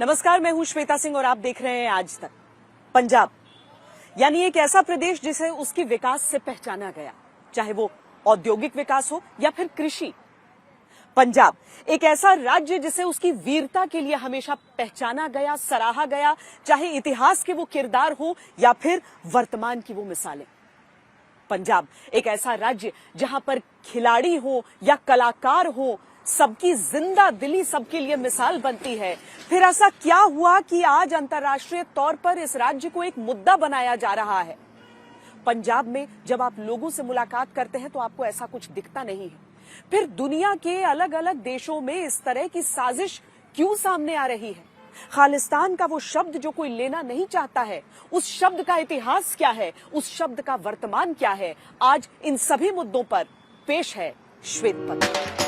नमस्कार, मैं हूं श्वेता सिंह और आप देख रहे हैं आज तक। पंजाब यानी एक ऐसा प्रदेश जिसे उसकी विकास से पहचाना गया, चाहे वो औद्योगिक विकास हो या फिर कृषि। पंजाब एक ऐसा राज्य जिसे उसकी वीरता के लिए हमेशा पहचाना गया, सराहा गया, चाहे इतिहास के वो किरदार हो या फिर वर्तमान की वो मिसालें। पंजाब एक ऐसा राज्य जहां पर खिलाड़ी हो या कलाकार हो, सबकी जिंदा दिली सबके लिए मिसाल बनती है। फिर ऐसा क्या हुआ कि आज अंतर्राष्ट्रीय तौर पर इस राज्य को एक मुद्दा बनाया जा रहा है? पंजाब में जब आप लोगों से मुलाकात करते हैं तो आपको ऐसा कुछ दिखता नहीं है। फिर दुनिया के अलग अलग देशों में इस तरह की साजिश क्यों सामने आ रही है? खालिस्तान का वो शब्द जो कोई लेना नहीं चाहता है, उस शब्द का इतिहास क्या है, उस शब्द का वर्तमान क्या है? आज इन सभी मुद्दों पर पेश है श्वेत पत्र।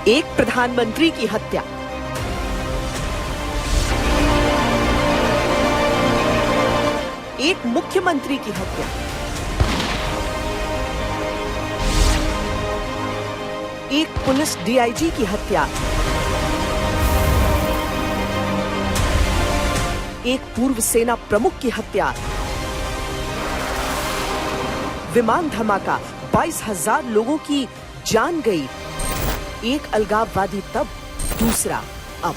एक प्रधानमंत्री की हत्या, एक मुख्यमंत्री की हत्या, एक पुलिस डीआईजी की हत्या, एक पूर्व सेना प्रमुख की हत्या, विमान धमाका, 22,000 लोगों की जान गई। एक अलगाववादी तब, दूसरा अब।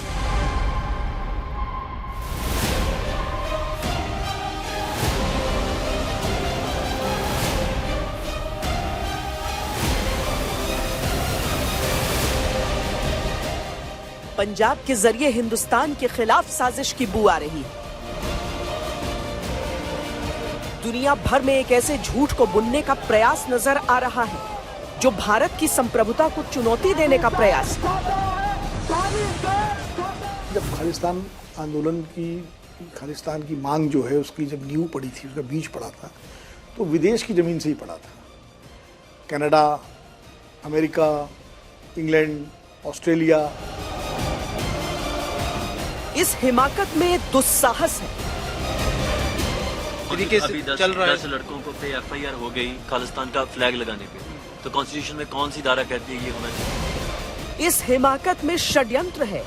पंजाब के जरिए हिंदुस्तान के खिलाफ साजिश की बू आ रही है। दुनिया भर में एक ऐसे झूठ को बुनने का प्रयास नजर आ रहा है जो भारत की संप्रभुता को चुनौती देने का प्रयास है। जब खालिस्तान आंदोलन की, खालिस्तान की मांग जो है उसकी जब नींव पड़ी थी, उसका बीज पड़ा था, तो विदेश की जमीन से ही पड़ा था। Canada, America, England, Australia. इस हिमाकत में दुस्साहस है। तरीके से चल रहा है। 10 लड़कों को पे एफआईआर हो गई खालिस्तान का फ्लैग लगाने पे, तो कॉन्स्टिट्यूशन में कौन सी धारा कहती है ये होना चाहिए? इस हिमाकत में षड्यंत्र है।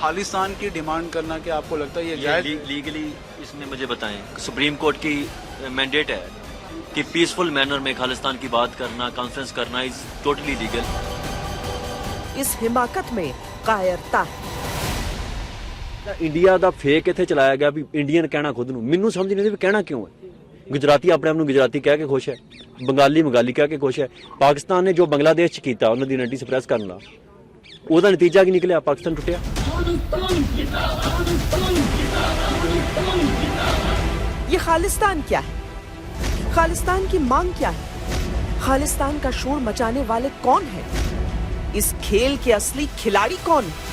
खालिस्तान की डिमांड करना क्या आपको लगता है ये लीगली? इसमें मुझे बताएं, सुप्रीम कोर्ट की मैंडेट है कि पीसफुल मैनर में खालिस्तान की बात करना, कॉन्फ्रेंस करना इज टोटली लीगल। इस हिमाकत में कायरता है। इंडिया ਦਾ ਫੇਕ ਇੱਥੇ ਚਲਾਇਆ ਗਿਆ ਵੀ ਇੰਡੀਅਨ ਕਹਿਣਾ ਖੁਦ ਨੂੰ। ਮੈਨੂੰ ਸਮਝ ਨਹੀਂ ਆਉਂਦੀ ਵੀ ਕਹਿਣਾ ਕਿਉਂ ਹੈ। ਗੁਜਰਾਤੀ ਆਪਣੇ ਆਪ ਨੂੰ ਗੁਜਰਾਤੀ ਕਹਿ ਕੇ ਖੁਸ਼ ਹੈ, ਬੰਗਾਲੀ ਬੰਗਾਲੀ ਕਹਿ ਕੇ ਖੁਸ਼ ਹੈ। ਪਾਕਿਸਤਾਨ ਨੇ ਜੋ ਬੰਗਲਾदेश ਚ ਕੀਤਾ ਉਹਨਾਂ ਦੀ ਆਇਡੈਂਟੀ ਸਪਰੈਸ ਕਰਨ ਦਾ, ਉਹਦਾ ਨਤੀਜਾ ਕੀ ਨਿਕਲਿਆ? ਪਾਕਿਸਤਾਨ ਟੁੱਟਿਆ। ये खालिस्तान क्या है? खालिस्तान की मांग क्या है? खालिस्तान का शोर मचाने वाले कौन है? इस खेल के असली खिलाड़ी कौन है?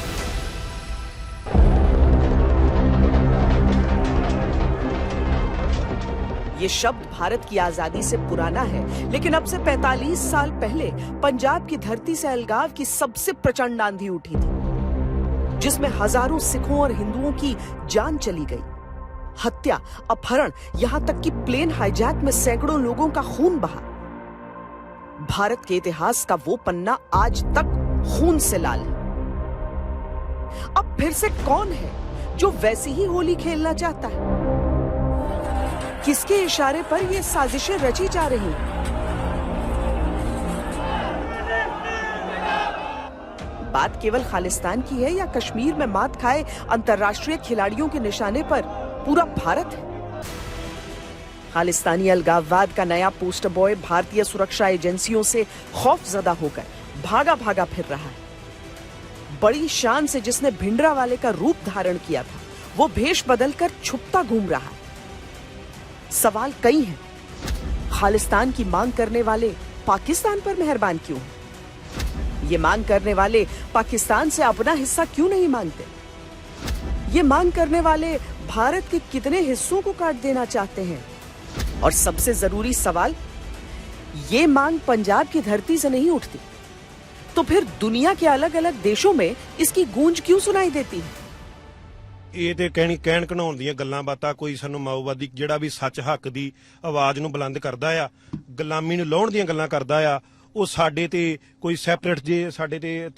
ये शब्द भारत की आजादी से पुराना है, लेकिन अब से 45 साल पहले पंजाब की धरती से अलगाव की सबसे प्रचंड आंधी उठी थी, जिसमें हजारों सिखों और हिंदुओं की जान चली गई। हत्या, अपहरण, यहां तक कि प्लेन हाईजैक में सैकड़ों लोगों का खून बहा। भारत के इतिहास का वो पन्ना आज तक खून से लाल है। अब फिर से कौन है जो वैसी ही होली खेलना चाहता है? किसके इशारे पर ये साजिशें रची जा रही हैं? बात केवल खालिस्तान की है या कश्मीर में मात खाए अंतर्राष्ट्रीय खिलाड़ियों के निशाने पर पूरा भारत है? खालिस्तानी अलगाववाद का नया पोस्टर बॉय भारतीय सुरक्षा एजेंसियों से खौफजदा होकर भागा भागा फिर रहा है। बड़ी शान से जिसने भिंडरा वाले का रूप धारण किया था, वो भेष बदलकर छुपता घूम रहा है। सवाल कई हैं। खालिस्तान की मांग करने वाले पाकिस्तान पर मेहरबान क्यों हैं? ये मांग करने वाले पाकिस्तान से अपना हिस्सा क्यों नहीं मांगते? ये मांग करने वाले भारत के कितने हिस्सों को काट देना चाहते हैं? और सबसे जरूरी सवाल, ये मांग पंजाब की धरती से नहीं उठती तो फिर दुनिया के अलग अलग देशों में इसकी गूंज क्यों सुनाई देती है? ਇਹ ਤੇ ਕਹਿਣ ਘਣਾਉਣ ਦੀਆਂ ਗੱਲਾਂ ਬਾਤਾਂ, ਕੋਈ ਸਾਨੂੰ ਮਾਓਵਾਦੀ ਜਿਹੜਾ ਵੀ ਸੱਚ ਹੱਕ ਦੀ ਆਵਾਜ਼ ਨੂੰ ਬੁਲੰਦ ਕਰਦਾ ਆ, ਗੁਲਾਮੀ ਨੂੰ ਲਾਉਣ ਦੀਆਂ ਗੱਲਾਂ ਕਰਦਾ ਆ, ਉਹ ਸਾਡੇ ਤੇ ਕੋਈ ਸੈਪਰੇਟ ਜੇ ਸਾਡੇ ਤੇ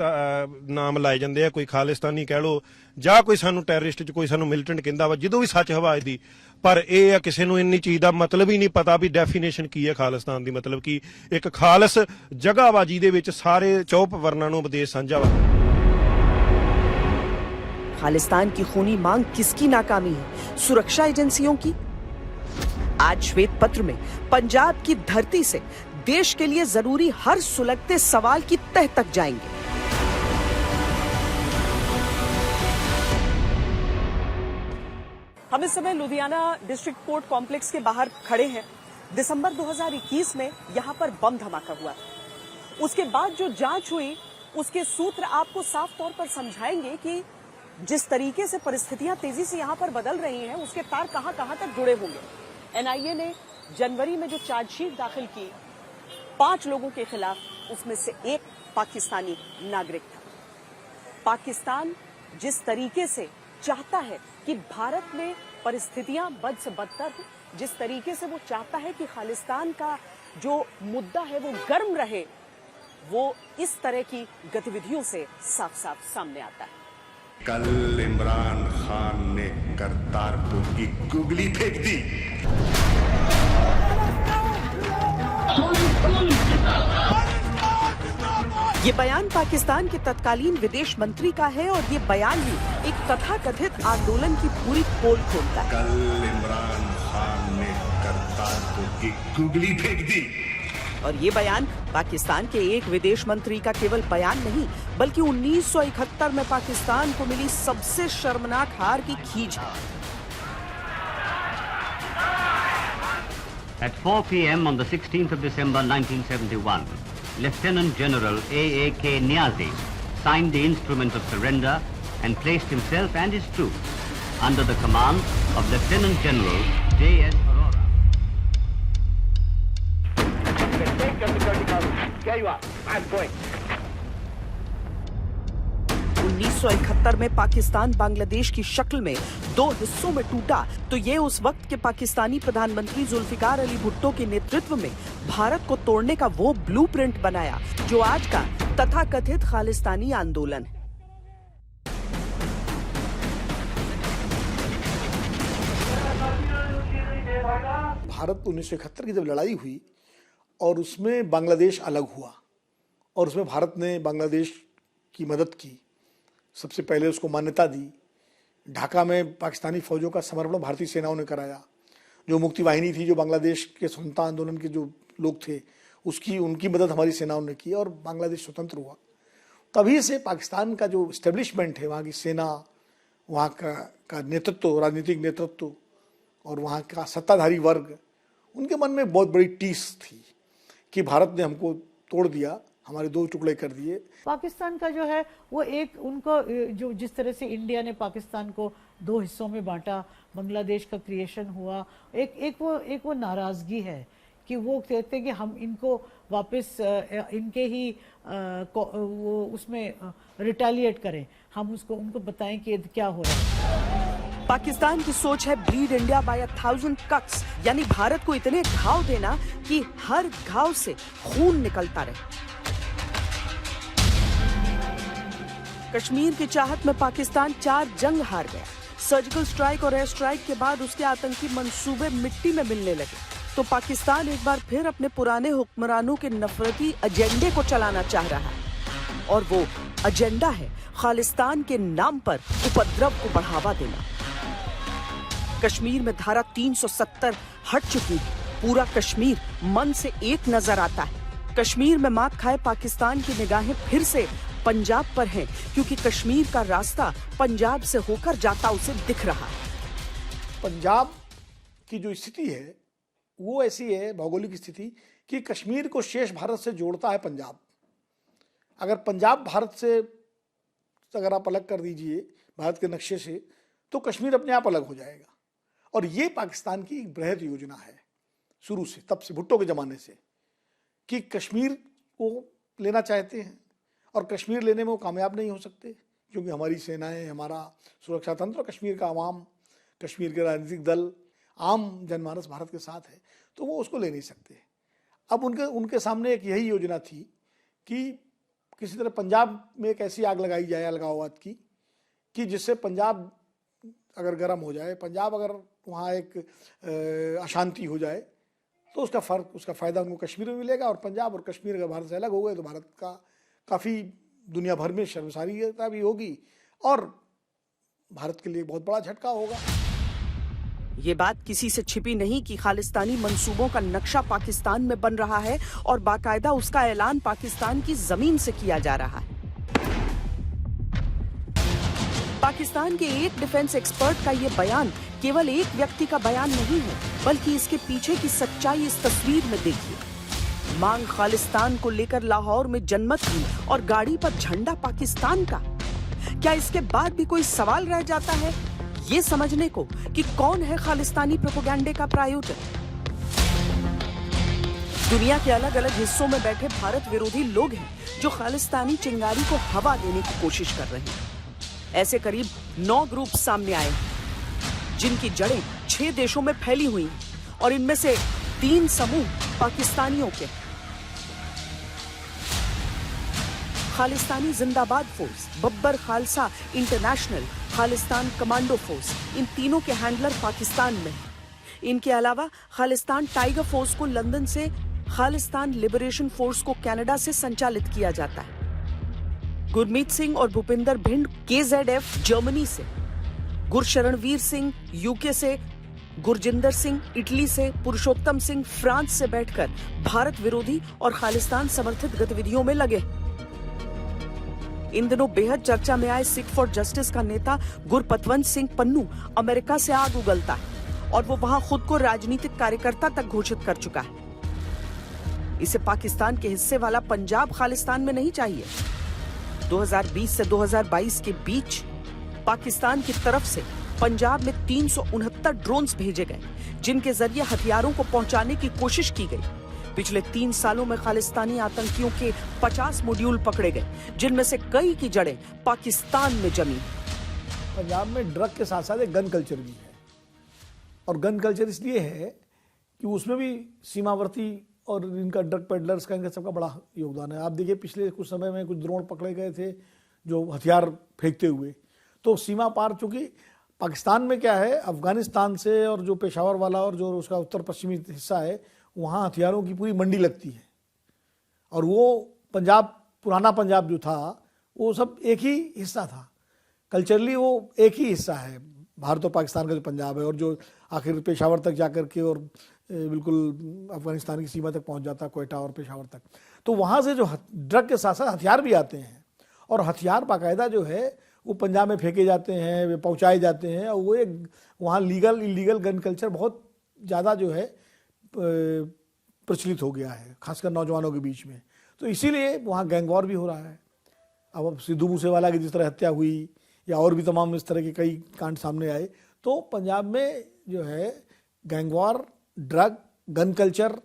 ਨਾਮ ਲਾਏ ਜਾਂਦੇ ਆ, ਕੋਈ ਖਾਲਿਸਤਾਨੀ ਕਹਿ ਲੋ ਜਾਂ ਕੋਈ ਸਾਨੂੰ ਟੈਰਰਿਸਟ ਚ ਕੋਈ ਸਾਨੂੰ ਮਿਲੀਟੈਂਟ ਕਹਿੰਦਾ ਵਾ, ਜਦੋਂ ਵੀ ਸੱਚ ਆਵਾਜ਼ ਦੀ। ਪਰ ਇਹ ਆ ਕਿਸੇ ਨੂੰ ਇੰਨੀ ਚੀਜ਼ ਦਾ ਮਤਲਬ ਹੀ ਨਹੀਂ ਪਤਾ ਵੀ ਡੈਫੀਨੇਸ਼ਨ ਕੀ ਹੈ ਖਾਲਿਸਤਾਨ ਦੀ, ਮਤਲਬ ਕੀ ਇੱਕ ਖਾਲਸ ਜਗ੍ਹਾ ਵਾ ਜਿਹਦੇ ਵਿੱਚ ਸਾਰੇ ਚੌਪ ਵਰਨਾਂ ਨੂੰ ਉਪਦੇਸ਼ ਸਾਂਝਾ ਵਾ। खालिस्तान की खूनी मांग किसकी नाकामी है? सुरक्षा एजेंसियों की? आज श्वेत पत्र में पंजाब की धरती से देश के लिए जरूरी हर सुलगते सवाल की तह तक जाएंगे। हम इस समय लुधियाना डिस्ट्रिक्ट कोर्ट कॉम्प्लेक्स के बाहर खड़े हैं। दिसंबर 2021 में यहां पर बम धमाका हुआ। उसके बाद जो जांच हुई उसके सूत्र आपको साफ तौर पर समझाएंगे कि जिस तरीके से परिस्थितियां तेजी से यहां पर बदल रही हैं, उसके तार कहां कहां तक जुड़े होंगे। एनआईए ने जनवरी में जो चार्जशीट दाखिल की 5 लोगों के खिलाफ, उसमें से एक पाकिस्तानी नागरिक था। पाकिस्तान जिस तरीके से चाहता है कि भारत में परिस्थितियां बद से बदतर हो, जिस तरीके से वो चाहता है कि खालिस्तान का जो मुद्दा है वो गर्म रहे, वो इस तरह की गतिविधियों से साफ साफ सामने आता है। कल इमरान खान ने करतारपुर की गुगली फेंक दी। ये बयान पाकिस्तान के तत्कालीन विदेश मंत्री का है और ये बयान ही एक तथाकथित आंदोलन की पूरी पोल खोलता है। कल इमरान खान ने करतारपुर की गुगली फेंक दी। और ये बयान पाकिस्तान के एक विदेश मंत्री का केवल बयान नहीं, बल्कि 1971 में पाकिस्तान को मिली सबसे शर्मनाक हार की खींच है। At 4 p.m. on the 16th of December 1971, Lieutenant General A.A.K. Niazi signed the instrument of surrender and placed himself and his troops under the command of Lieutenant General J.S. Arora. 1971 में पाकिस्तान बांग्लादेश की शक्ल में 2 हिस्सों में टूटा तो ये उस वक्त के पाकिस्तानी प्रधानमंत्री जुल्फिकार अली भुट्टो के नेतृत्व में भारत को तोड़ने का वो ब्लूप्रिंट बनाया जो आज का तथाकथित खालिस्तानी आंदोलन है। भारत 1971 की जब लड़ाई हुई और उसमें बांग्लादेश अलग हुआ और उसमें भारत ने बांग्लादेश की मदद की, सबसे पहले उसको मान्यता दी। ढाका में पाकिस्तानी फौजों का समर्पण भारतीय सेनाओं ने कराया। जो मुक्ति वाहिनी थी, जो बांग्लादेश के स्वतंत्रता आंदोलन के जो लोग थे, उनकी मदद हमारी सेनाओं ने की और बांग्लादेश स्वतंत्र हुआ। तभी से पाकिस्तान का जो इस्टेब्लिशमेंट है, वहाँ की सेना, वहाँ का नेतृत्व, राजनीतिक नेतृत्व और वहाँ का सत्ताधारी वर्ग, उनके मन में बहुत बड़ी टीस थी कि भारत ने हमको तोड़ दिया, हमारे 2 टुकड़े कर दिए। पाकिस्तान का जो है वो एक उनको जो जिस तरह से इंडिया ने पाकिस्तान को 2 हिस्सों में बांटा, बांग्लादेश का क्रिएशन हुआ, एक वो नाराज़गी है कि वो कहते हैं कि हम इनको वापस इनके ही वो उसमें रिटेलिएट करें, हम उनको बताएं कि क्या हो रहा है। पाकिस्तान की सोच है ब्लीड इंडिया बाय 1000 कट्स, यानी भारत को इतने घाव देना कि हर घाव से खून निकलता रहे। कश्मीर की चाहत में पाकिस्तान 4 जंग हार गया। सर्जिकल स्ट्राइक और एयर स्ट्राइक के बाद उसके आतंकी मंसूबे मिट्टी में मिलने लगे तो पाकिस्तान एक बार फिर अपने पुराने हुक्मरानों के नफरती एजेंडे को चलाना चाह रहा है और वो एजेंडा है खालिस्तान के नाम पर उपद्रव को बढ़ावा देना। कश्मीर में धारा 370 हट चुकी है। पूरा कश्मीर मन से एक नजर आता है। कश्मीर में मात खाए पाकिस्तान की निगाहें फिर से पंजाब पर हैं, क्योंकि कश्मीर का रास्ता पंजाब से होकर जाता उसे दिख रहा है। पंजाब की जो स्थिति है वो ऐसी है, भौगोलिक स्थिति, कि कश्मीर को शेष भारत से जोड़ता है पंजाब। अगर पंजाब भारत से अगर आप अलग कर दीजिए भारत के नक्शे से, तो कश्मीर अपने आप अलग हो जाएगा। और ये पाकिस्तान की एक बृहद योजना है शुरू से, तब से भुट्टो के ज़माने से, कि कश्मीर को लेना चाहते हैं और कश्मीर लेने में वो कामयाब नहीं हो सकते, क्योंकि हमारी सेनाएं, हमारा सुरक्षा तंत्र, कश्मीर का आवाम, कश्मीर के राजनीतिक दल, आम जनमानस भारत के साथ है, तो वो उसको ले नहीं सकते। अब उनके सामने एक यही योजना थी कि किसी तरह पंजाब में एक ऐसी आग लगाई जाए अलगाववाद की, कि जिससे पंजाब अगर गर्म हो जाए, पंजाब अगर वहाँ एक अशांति हो जाए, तो उसका फ़ायदा उनको कश्मीर में मिलेगा। और पंजाब और कश्मीर अगर भारत से अलग हो गए तो भारत का काफ़ी दुनिया भर में शर्मसारिता भी होगी और भारत के लिए बहुत बड़ा झटका होगा। ये बात किसी से छिपी नहीं कि खालिस्तानी मंसूबों का नक्शा पाकिस्तान में बन रहा है और बाकायदा उसका ऐलान पाकिस्तान की जमीन से किया जा रहा है। पाकिस्तान के एक डिफेंस एक्सपर्ट का ये बयान केवल एक व्यक्ति का बयान नहीं है, बल्कि इसके पीछे की सच्चाई इस तस्वीर में देखिए। मांग खालिस्तान को लेकर लाहौर में जनमत हुई और गाड़ी पर झंडा पाकिस्तान का। क्या इसके बाद भी कोई सवाल रह जाता है ये समझने को कि कौन है खालिस्तानी प्रोपेगेंडे का प्रायोजक? दुनिया के अलग अलग हिस्सों में बैठे भारत विरोधी लोग हैं जो खालिस्तानी चिंगारी को हवा देने की कोशिश कर रहे हैं। ऐसे करीब 9 ग्रुप सामने आए हैं जिनकी जड़ें 6 देशों में फैली हुई हैं और इनमें से 3 समूह पाकिस्तानियों के। Khalistani Zindabad force, Babbar Khalsa international, Khalistan commando force, इन तीनों के हैंडलर पाकिस्तान में हैं। इनके अलावा खालिस्तान टाइगर फोर्स को लंदन से, खालिस्तान लिबरेशन फोर्स को कनाडा से संचालित किया जाता है। गुरमीत सिंह और भूपिंदर भिंड KZF जर्मनी से, गुरशरणवीर सिंह यूके से, गुरजिंदर सिंह इटली से, पुरुषोत्तम सिंह फ्रांस से बैठकर भारत विरोधी और खालिस्तान समर्थित गतिविधियों में लगे। इन दिनों बेहद चर्चा में आए सिख फॉर जस्टिस का नेता गुरपतवंत सिंह पन्नू अमेरिका से आग उगलता है और वो वहां खुद को राजनीतिक कार्यकर्ता तक घोषित कर चुका है। इसे पाकिस्तान के हिस्से वाला पंजाब खालिस्तान में नहीं चाहिए। 2020 से 2022 के बीच पाकिस्तान की तरफ से पंजाब में 369 ड्रोन्स भेजे गए जिनके जरिए हथियारों को पहुंचाने की कोशिश की गई। पिछले 3 सालों में खालिस्तानी आतंकियों के 50 मॉड्यूल पकड़े गए जिनमें से कई की जड़ें पाकिस्तान में जमी। पंजाब में ड्रग के साथ साथ एक गन कल्चर भी है, और गन कल्चर इसलिए है कि उसमें भी सीमावर्ती और इनका ड्रग पेडलर्स का, इनका सबका बड़ा योगदान है। आप देखिए पिछले कुछ समय में कुछ ड्रोन पकड़े गए थे जो हथियार फेंकते हुए, तो सीमा पार, चूंकि पाकिस्तान में क्या है, अफगानिस्तान से और जो पेशावर वाला और जो उसका उत्तर पश्चिमी हिस्सा है, वहाँ हथियारों की पूरी मंडी लगती है। और वो पंजाब, पुराना पंजाब जो था, वो सब एक ही हिस्सा था, कल्चरली वो एक ही हिस्सा है भारत और पाकिस्तान का जो पंजाब है, और जो आखिर पेशावर तक जाकर के और बिल्कुल अफगानिस्तान की सीमा तक पहुंच जाता, कोयटा और पेशावर तक। तो वहाँ से जो ड्रग के साथ साथ हथियार भी आते हैं, और हथियार बाकायदा जो है वो पंजाब में फेंके जाते हैं, वे पहुँचाए जाते हैं, और वो एक वहाँ लीगल इलीगल गन कल्चर बहुत ज़्यादा जो है प्रचलित हो गया है, खासकर नौजवानों के बीच में। तो इसीलिए वहाँ गैंग वॉर भी हो रहा है। अब सिद्धू मूसेवाला की जिस तरह हत्या हुई, या और भी तमाम इस तरह के कई कांड सामने आए, तो पंजाब में जो है gang war, drug, gun culture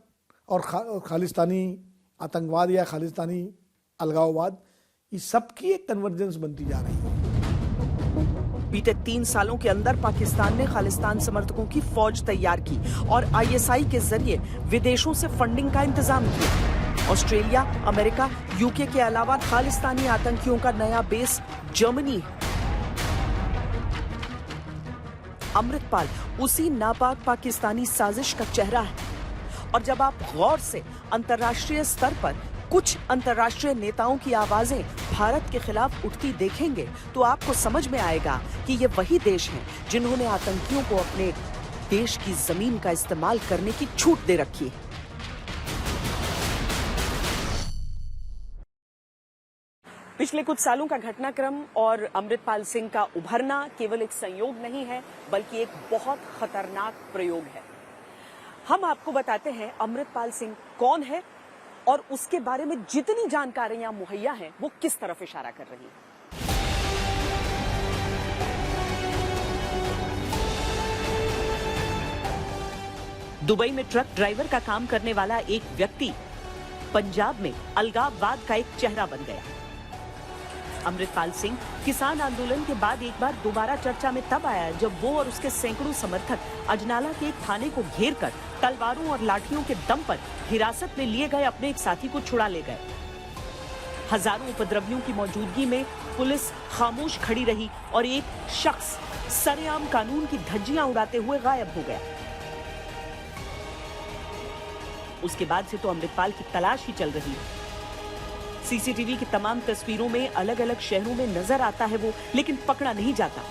और खालिस्तानी आतंकवाद या खालिस्तानी अलगाववाद, इस सब की एक कन्वर्जेंस बनती जा रही है। बीते 3 सालों के अंदर पाकिस्तान ने खालिस्तान समर्थकों की फौज तैयार की और ISI के जरिए विदेशों से फंडिंग का इंतजाम किया। ऑस्ट्रेलिया, अमेरिका, यूके के अलावा खालिस्तानी आतंकियों का नया बेस जर्मनी है। अमृतपाल उसी नापाक पाकिस्तानी साजिश का चेहरा है। और जब आप गौर से अंतर्राष्ट्रीय स्तर पर कुछ अंतर्राष्ट्रीय नेताओं की आवाजें भारत के खिलाफ उठती देखेंगे, तो आपको समझ में आएगा कि ये वही देश हैं जिन्होंने आतंकियों को अपने देश की जमीन का इस्तेमाल करने की छूट दे रखी है। पिछले कुछ सालों का घटनाक्रम और अमृतपाल सिंह का उभरना केवल एक संयोग नहीं है, बल्कि एक बहुत खतरनाक प्रयोग है। हम आपको बताते हैं अमृतपाल सिंह कौन है और उसके बारे में जितनी जानकारियां मुहैया हैं वो किस तरफ इशारा कर रही है। दुबई में ट्रक ड्राइवर का काम करने वाला एक व्यक्ति पंजाब में अलगाववाद का एक चेहरा बन गया। अमृतपाल सिंह किसान आंदोलन के बाद एक बार दोबारा चर्चा में तब आया जब वो और उसके सैकड़ों समर्थक अजनाला के एक थाने को घेरकर तलवारों और लाठियों के दम पर हिरासत में लिए गए अपने एक साथी को छुड़ा ले गए। हजारों उपद्रवियों की मौजूदगी में पुलिस खामोश खड़ी रही और एक शख्स सरेआम कानून की धज्जियां उड़ाते हुए गायब हो गया। उसके बाद से तो अमृतपाल की तलाश ही चल रही है। सीसीटीवी की तमाम तस्वीरों में अलग अलग शहरों में नजर आता है वो, लेकिन पकड़ा नहीं जाता।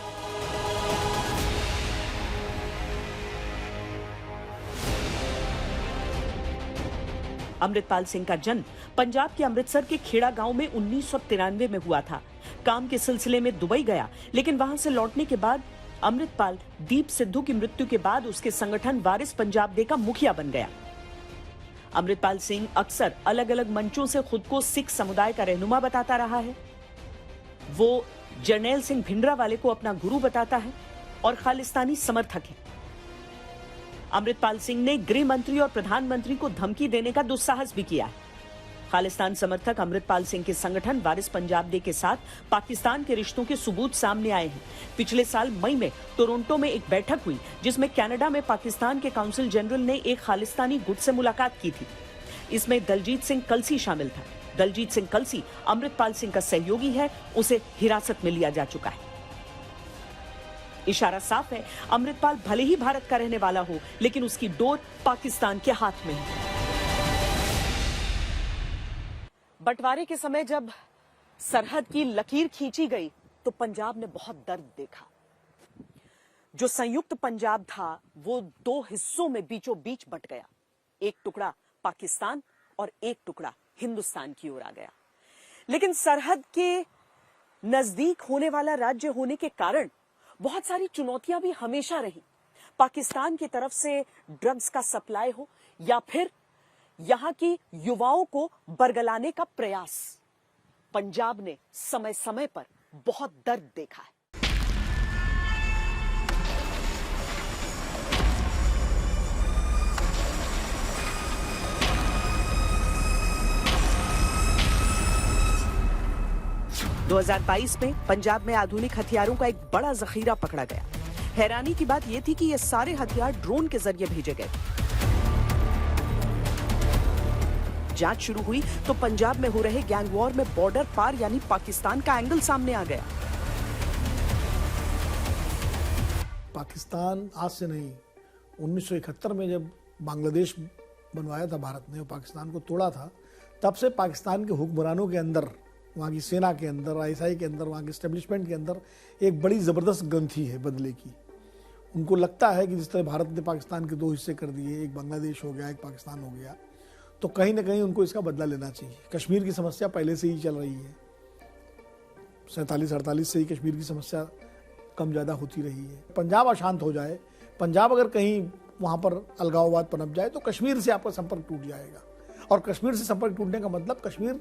अमृतपाल सिंह का जन्म पंजाब के अमृतसर के खेड़ा गांव में 1993 में हुआ था। काम के सिलसिले में दुबई गया, लेकिन वहां से लौटने के बाद अमृतपाल दीप सिद्धू की मृत्यु के बाद उसके संगठन वारिस पंजाब डे का मुखिया बन गया। अमृतपाल सिंह अक्सर अलग अलग मंचों से खुद को सिख समुदाय का रहनुमा बताता रहा है। वो जरनैल सिंह भिंडरावाले को अपना गुरु बताता है और खालिस्तानी समर्थक है। अमृतपाल सिंह ने गृह मंत्री और प्रधानमंत्री को धमकी देने का दुस्साहस भी किया है। खालिस्तान समर्थक अमृतपाल सिंह के संगठन वारिस पंजाब डे के साथ पाकिस्तान के रिश्तों के सबूत सामने आए हैं। पिछले साल मई में टोरंटो में एक बैठक हुई जिसमें कनाडा में पाकिस्तान के काउंसिल जनरल ने एक खालिस्तानी गुट से मुलाकात की थी। इसमें दलजीत सिंह कलसी शामिल था। दलजीत सिंह कलसी अमृतपाल सिंह का सहयोगी है, उसे हिरासत में लिया जा चुका है। इशारा साफ है, अमृतपाल भले ही भारत का रहने वाला हो, लेकिन उसकी डोर पाकिस्तान के हाथ में है। बंटवारे के समय जब सरहद की लकीर खींची गई तो पंजाब ने बहुत दर्द देखा। जो संयुक्त पंजाब था वो दो हिस्सों में बीचों बीच बंट गया। एक टुकड़ा पाकिस्तान और एक टुकड़ा हिंदुस्तान की ओर आ गया। लेकिन सरहद के नजदीक होने वाला राज्य होने के कारण बहुत सारी चुनौतियां भी हमेशा रही। पाकिस्तान की तरफ से ड्रग्स का सप्लाई हो या फिर यहां की युवाओं को बरगलाने का प्रयास, पंजाब ने समय समय पर बहुत दर्द देखा है। – 2022 में पंजाब में आधुनिक हथियारों का एक बड़ा जखीरा पकड़ा गया। हैरानी की बात यह थी कि ये सारे हथियार ड्रोन के जरिए भेजे गए। जांच शुरू हुई तो पंजाब में हो रहे गैंग वॉर में बॉर्डर पार यानी पाकिस्तान का एंगल सामने आ गया। पाकिस्तान आज से नहीं, 1971 में जब बांग्लादेश बनवाया था भारत ने और पाकिस्तान को तोड़ा था, तब से पाकिस्तान के हुक्मरानों के अंदर, वहाँ की सेना के अंदर, आईएसआई के अंदर, वहाँ के एस्टेब्लिशमेंट के अंदर एक बड़ी ज़बरदस्त ग्रंथि है बदले की। उनको लगता है कि जिस तरह भारत ने पाकिस्तान के दो हिस्से कर दिए, एक बांग्लादेश हो गया, एक पाकिस्तान हो गया, तो कहीं ना कहीं उनको इसका बदला लेना चाहिए। कश्मीर की समस्या पहले से ही चल रही है, 47-48 से ही कश्मीर की समस्या कम ज़्यादा होती रही है। पंजाब अशांत हो जाए, पंजाब अगर कहीं वहाँ पर अलगाववाद पनप जाए तो कश्मीर से आपका संपर्क टूट जाएगा, और कश्मीर से संपर्क टूटने का मतलब कश्मीर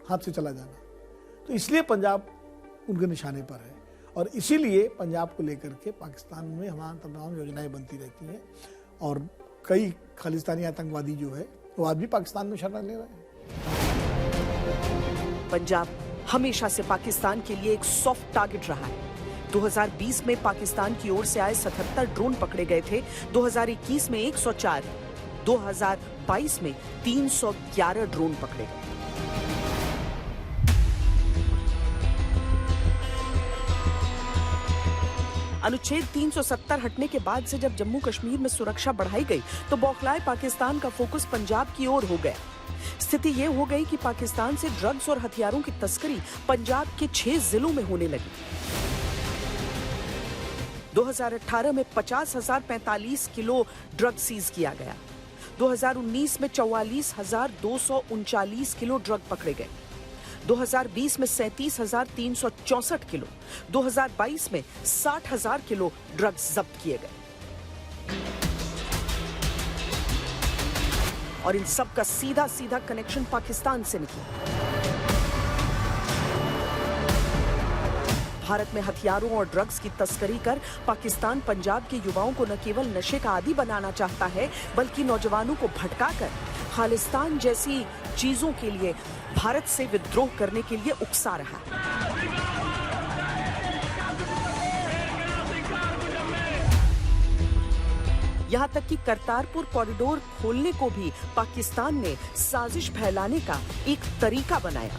हाथ से चला जाना। तो इसलिए पंजाब उनके निशाने पर है, और इसीलिए पंजाब को लेकर के पाकिस्तान में हमारी तमाम योजनाएं बनती रहती हैं, और कई खालिस्तानी आतंकवादी जो है वो आज भी पाकिस्तान में शरण ले रहे हैं। पंजाब हमेशा से पाकिस्तान के लिए एक सॉफ्ट टारगेट रहा है। 2020 में पाकिस्तान की ओर से आए 77 ड्रोन पकड़े गए थे, 2021 में 104, 2022 में 311 ड्रोन पकड़े गए। अनुच्छेद 370 हटने के बाद से जब जम्मू कश्मीर में सुरक्षा बढ़ाई गई तो बौखलाए पाकिस्तान का फोकस पंजाब की ओर हो गया। स्थिति ये हो गई कि पाकिस्तान से ड्रग्स और हथियारों की तस्करी पंजाब के 6 जिलों में होने लगी। 2018 में 50,045 किलो ड्रग सीज किया गया। 2019 में 44,239 किलो ड्रग पकड़े गए। 2020 में 37,364 किलो, 2022 में 60,000 किलो ड्रग्स जब्त किए गए। और इन सब का सीधा सीधा कनेक्शन पाकिस्तान से निकला। भारत में हथियारों और ड्रग्स की तस्करी कर पाकिस्तान पंजाब के युवाओं को न केवल नशे का आदी बनाना चाहता है, बल्कि नौजवानों को भटकाकर खालिस्तान जैसी चीजों के लिए भारत से विद्रोह करने के लिए उकसा रहा है। यहां तक कि करतारपुर कॉरिडोर खोलने को भी पाकिस्तान ने साजिश फैलाने का एक तरीका बनाया।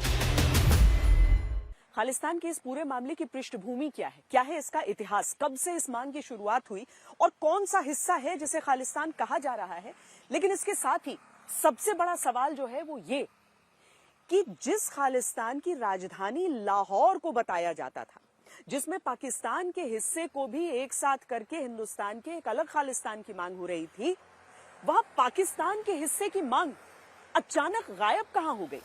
खालिस्तान के इस पूरे मामले की पृष्ठभूमि क्या है? क्या है इसका इतिहास? कब से इस मांग की शुरुआत हुई और कौन सा हिस्सा है जिसे खालिस्तान कहा जा रहा है? लेकिन इसके साथ ही सबसे बड़ा सवाल जो है वो ये कि जिस खालिस्तान की राजधानी लाहौर को बताया जाता था, जिसमें पाकिस्तान के हिस्से को भी एक साथ करके हिंदुस्तान के एक अलग खालिस्तान की मांग हो रही थी, वह पाकिस्तान के हिस्से की मांग अचानक गायब कहां हो गई?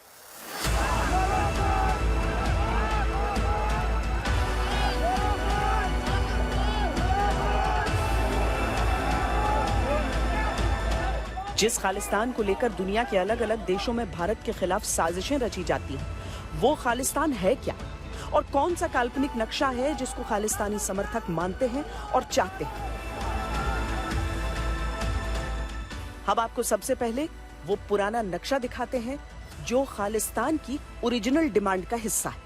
जिस खालिस्तान को लेकर दुनिया के अलग अलग देशों में भारत के खिलाफ साजिशें रची जाती हैं, वो खालिस्तान है क्या? और कौन सा काल्पनिक नक्शा है जिसको खालिस्तानी समर्थक मानते हैं और चाहते हैं? हम आपको सबसे पहले वो पुराना नक्शा दिखाते हैं जो खालिस्तान की ओरिजिनल डिमांड का हिस्सा है।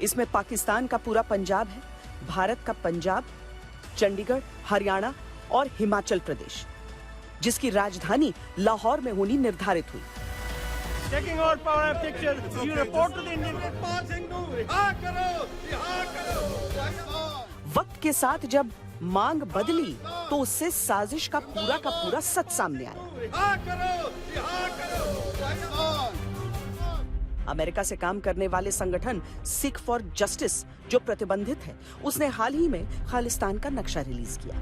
इसमें पाकिस्तान का पूरा पंजाब है, भारत का पंजाब, चंडीगढ़, हरियाणा और हिमाचल प्रदेश, जिसकी राजधानी लाहौर में होनी निर्धारित हुई। वक्त के साथ जब मांग बदली तो उससे साजिश का पूरा सच सामने आया। अमेरिका से काम करने वाले संगठन सिख फॉर जस्टिस, जो प्रतिबंधित है, उसने हाल ही में खालिस्तान का नक्शा रिलीज किया।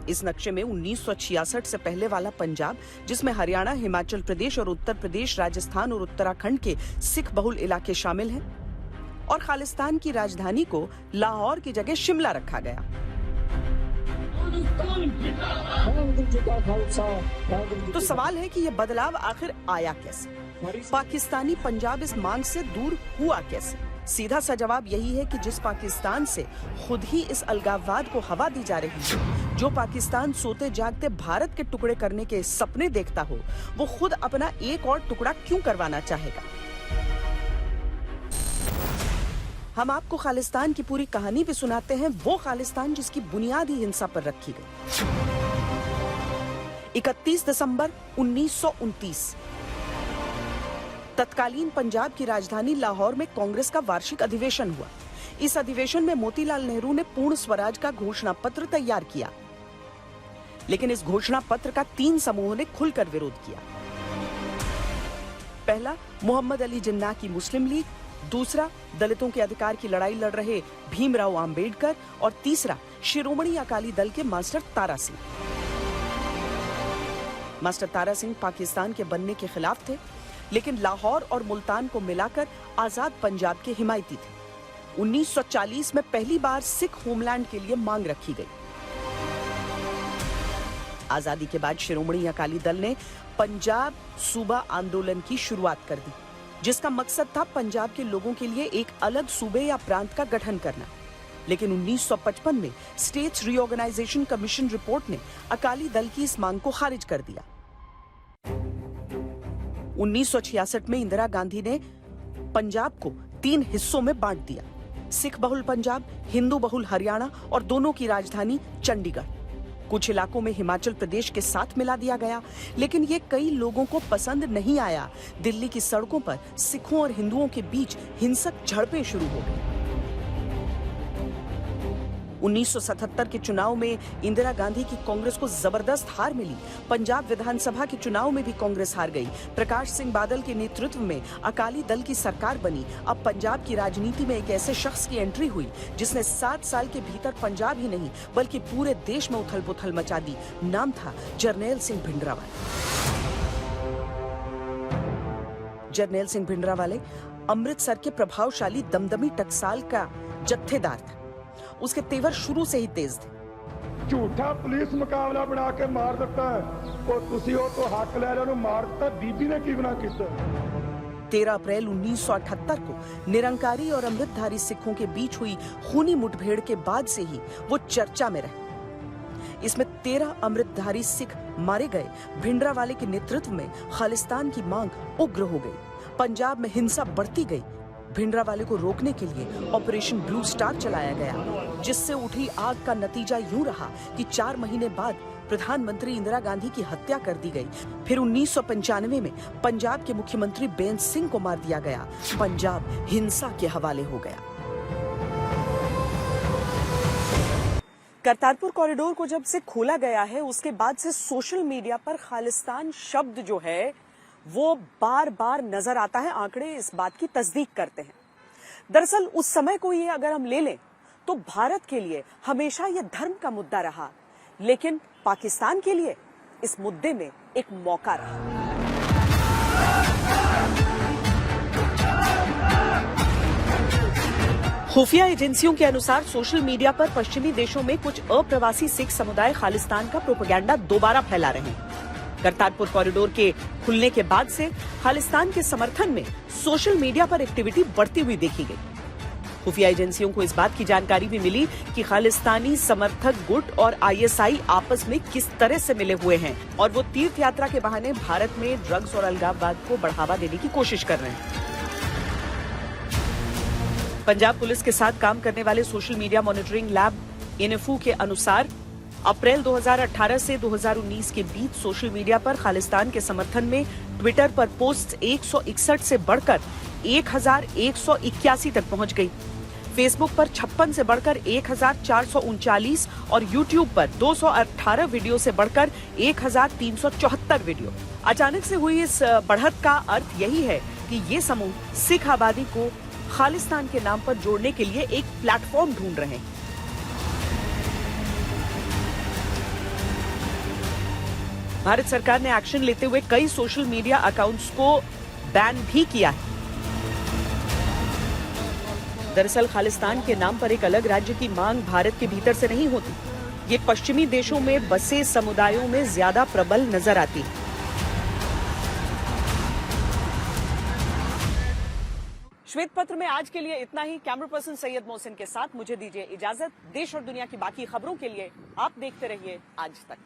इस नक्शे में 1966 से पहले वाला पंजाब, जिसमें हरियाणा, हिमाचल प्रदेश और उत्तर प्रदेश, राजस्थान और उत्तराखंड के सिख बहुल इलाके शामिल हैं, और खालिस्तान की राजधानी को लाहौर की जगह शिमला रखा गया। तो सवाल है कि यह बदलाव आखिर आया कैसे? पाकिस्तानी पंजाब इस मांग से दूर हुआ कैसे? सीधा सा जवाब यही है कि जिस पाकिस्तान से खुद ही इस अलगाववाद को हवा दी जा रही है, जो पाकिस्तान सोते जागते भारत के टुकड़े करने के सपने देखता हो, वो खुद अपना एक और टुकड़ा क्यों करवाना चाहेगा? हम आपको खालिस्तान की पूरी कहानी भी सुनाते हैं, वो खालिस्तान जिसकी बुनियाद ही हिंसा पर रखी गई। 31 दिसंबर 1929 तत्कालीन पंजाब की राजधानी लाहौर में कांग्रेस का वार्षिक अधिवेशन हुआ। इस अधिवेशन में मोतीलाल नेहरू ने पूर्ण स्वराज का घोषणा पत्र तैयार किया, लेकिन इस घोषणा पत्र का 3 समूहों ने खुलकर विरोध किया। पहला, मोहम्मद अली जिन्ना की मुस्लिम लीग, दूसरा, दलितों के अधिकार की लड़ाई लड़ रहे भीमराव आंबेडकर, और तीसरा, शिरोमणि अकाली दल के मास्टर तारा सिंह। मास्टर तारा सिंह पाकिस्तान के बनने के खिलाफ थे, लेकिन लाहौर और मुल्तान को मिलाकर आजाद पंजाब के हिमायती थे। 1940 में पहली बार सिख होमलैंड के लिए मांग रखी गई। आजादी के बाद शिरोमणि अकाली दल ने पंजाब सूबा आंदोलन की शुरुआत कर दी, जिसका मकसद था पंजाब के लोगों के लिए एक अलग सूबे या प्रांत का गठन करना। लेकिन 1955 में स्टेट्स रीऑर्गेनाइजेशन कमीशन रिपोर्ट ने अकाली दल की इस मांग को खारिज कर दिया। 1966 में इंदिरा गांधी ने पंजाब को 3 हिस्सों में बांट दिया, सिख बहुल पंजाब, हिंदू बहुल हरियाणा और दोनों की राजधानी चंडीगढ़। कुछ इलाकों में हिमाचल प्रदेश के साथ मिला दिया गया, लेकिन ये कई लोगों को पसंद नहीं आया। दिल्ली की सड़कों पर सिखों और हिंदुओं के बीच हिंसक झड़पें शुरू हो गई। 1977 के चुनाव में इंदिरा गांधी की कांग्रेस को जबरदस्त हार मिली। पंजाब विधानसभा के चुनाव में भी कांग्रेस हार गई। प्रकाश सिंह बादल के नेतृत्व में अकाली दल की सरकार बनी। अब पंजाब की राजनीति में एक ऐसे शख्स की एंट्री हुई जिसने 7 साल के भीतर पंजाब ही नहीं बल्कि पूरे देश में उथल पुथल मचा दी। नाम था जरनैल सिंह भिंडरावाले। जरनैल सिंह भिंडरावाले अमृतसर के प्रभावशाली दमदमी टकसाल का जत्थेदार था। उसके तेवर शुरू से ही तेज थे। ਝੂਠਾ ਪੁਲਿਸ ਮੁਕਾਬਲਾ ਬਣਾ ਕੇ ਮਾਰ ਦਿੱਤਾ ਉਹ ਤੁਸੀਂ ਉਹ ਤੋਂ ਹੱਕ ਲੈ ਲਿਆ ਉਹਨੂੰ ਮਾਰ ਦਿੱਤਾ ਬੀਬੀ ਨੇ ਕੀ ਗੁਨਾਹ ਕੀਤਾ 13 अप्रैल 1978 को निरंकारी और अमृतधारी सिखों के बीच हुई खूनी मुठभेड़ के बाद से ही वो चर्चा में रहे। इसमें 13 अमृतधारी सिख मारे गए। भिंडरावाले के नेतृत्व में खालिस्तान की मांग उग्र हो गई। पंजाब में हिंसा बढ़ती गई। भिंडरावाले को रोकने के लिए ऑपरेशन ब्लू स्टार चलाया गया, जिससे उठी आग का नतीजा यूं रहा कि 4 महीने बाद प्रधानमंत्री इंदिरा गांधी की हत्या कर दी गई। फिर 1995 में पंजाब के मुख्यमंत्री बेअंत सिंह को मार दिया गया। पंजाब हिंसा के हवाले हो गया। करतारपुर कॉरिडोर को जब से खोला गया है, उसके बाद से सोशल मीडिया पर खालिस्तान शब्द जो है वो बार बार नजर आता है। आंकड़े इस बात की तस्दीक करते हैं। दरअसल उस समय को ये अगर हम ले लें तो भारत के लिए हमेशा ये धर्म का मुद्दा रहा, लेकिन पाकिस्तान के लिए इस मुद्दे में एक मौका रहा। खुफिया एजेंसियों के अनुसार सोशल मीडिया पर पश्चिमी देशों में कुछ अप्रवासी सिख समुदाय खालिस्तान का प्रोपेगेंडा दोबारा फैला रहे हैं। करतारपुर कॉरिडोर के खुलने के बाद से खालिस्तान के समर्थन में सोशल मीडिया पर एक्टिविटी बढ़ती हुई देखी गई। खुफिया एजेंसियों को इस बात की जानकारी भी मिली कि खालिस्तानी समर्थक गुट और आईएसआई आपस में किस तरह से मिले हुए हैं और वो तीर्थ यात्रा के बहाने भारत में ड्रग्स और अलगाववाद को बढ़ावा देने की कोशिश कर रहे हैं। पंजाब पुलिस के साथ काम करने वाले सोशल मीडिया मॉनिटरिंग लैब इनेफू के अनुसार अप्रैल 2018 से 2019 के बीच सोशल मीडिया पर खालिस्तान के समर्थन में ट्विटर पर पोस्ट 161 से बढ़कर 1181 तक पहुंच गई। फेसबुक पर 56 से बढ़कर 1439 और यूट्यूब पर 218 वीडियो से बढ़कर 1374 वीडियो। अचानक से हुई इस बढ़त का अर्थ यही है कि ये समूह सिख आबादी को खालिस्तान के नाम पर जोड़ने के लिए एक प्लेटफॉर्म ढूंढ रहे हैं। भारत सरकार ने एक्शन लेते हुए कई सोशल मीडिया अकाउंट्स को बैन भी किया है। दरअसल खालिस्तान के नाम पर एक अलग राज्य की मांग भारत के भीतर से नहीं होती। ये पश्चिमी देशों में बसे समुदायों में ज्यादा प्रबल नजर आती है। श्वेत पत्र में आज के लिए इतना ही। कैमरा पर्सन सैयद मोहसिन के साथ मुझे दीजिए इजाजत। देश और दुनिया की बाकी खबरों के लिए आप देखते रहिए आज तक।